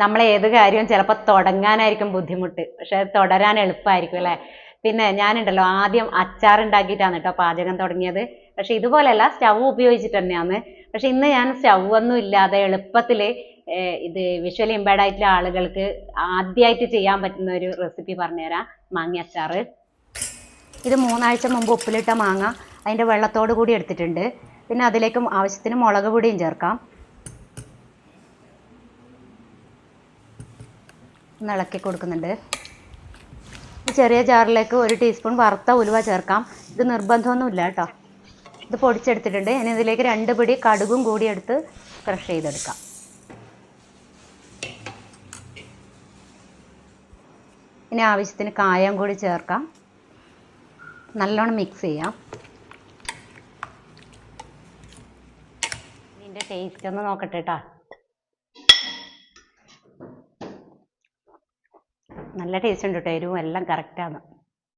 നമ്മളെ ഏത് കാര്യവും ചിലപ്പോൾ തുടങ്ങാനായിരിക്കും ബുദ്ധിമുട്ട്, പക്ഷെ തുടരാൻ എളുപ്പമായിരിക്കും അല്ലേ. പിന്നെ ഞാനുണ്ടല്ലോ ആദ്യം അച്ചാർ ഉണ്ടാക്കിയിട്ടാണ് കേട്ടോ പാചകം തുടങ്ങിയത്. പക്ഷെ ഇതുപോലെയല്ല, സ്റ്റൗ ഉപയോഗിച്ചിട്ട് തന്നെയാണ്. പക്ഷെ ഇന്ന് ഞാൻ സ്റ്റൗ ഒന്നും ഇല്ലാതെ എളുപ്പത്തിൽ ഇത് വിഷ്വലി ഇമ്പയർഡ് ആയിട്ടുള്ള ആളുകൾക്ക് ആദ്യമായിട്ട് ചെയ്യാൻ പറ്റുന്ന ഒരു റെസിപ്പി പറഞ്ഞുതരാം. മാങ്ങ അച്ചാർ. ഇത് 3 ആഴ്ച മുമ്പ് ഉപ്പിലിട്ട മാങ്ങ അതിൻ്റെ വെള്ളത്തോട് കൂടി എടുത്തിട്ടുണ്ട്. പിന്നെ അതിലേക്ക് ആവശ്യത്തിന് മുളക് പൊടിയും ചേർക്കാം. ഒന്ന് ഇളക്കി കൊടുക്കുന്നുണ്ട്. ഈ ചെറിയ ജാറിലേക്ക് 1 ടീസ്പൂൺ വറുത്ത ഉലുവ ചേർക്കാം. ഇത് നിർബന്ധമൊന്നുമില്ല കേട്ടോ. ഇത് പൊടിച്ചെടുത്തിട്ടുണ്ട്. ഇനി ഇതിലേക്ക് 2 പിടി കടുകും കൂടി എടുത്ത് ക്രഷ് ചെയ്തെടുക്കാം. ഇനി ആവശ്യത്തിന് കായം കൂടി ചേർക്കാം. നല്ലോണം മിക്സ് ചെയ്യാം. ഇതിൻ്റെ ടേസ്റ്റ് ഒന്ന് നോക്കട്ടെ കേട്ടോ. നല്ല ടേസ്റ്റ് ഉണ്ട് കേട്ടോ. എരിവും എല്ലാം കറക്റ്റാണ്.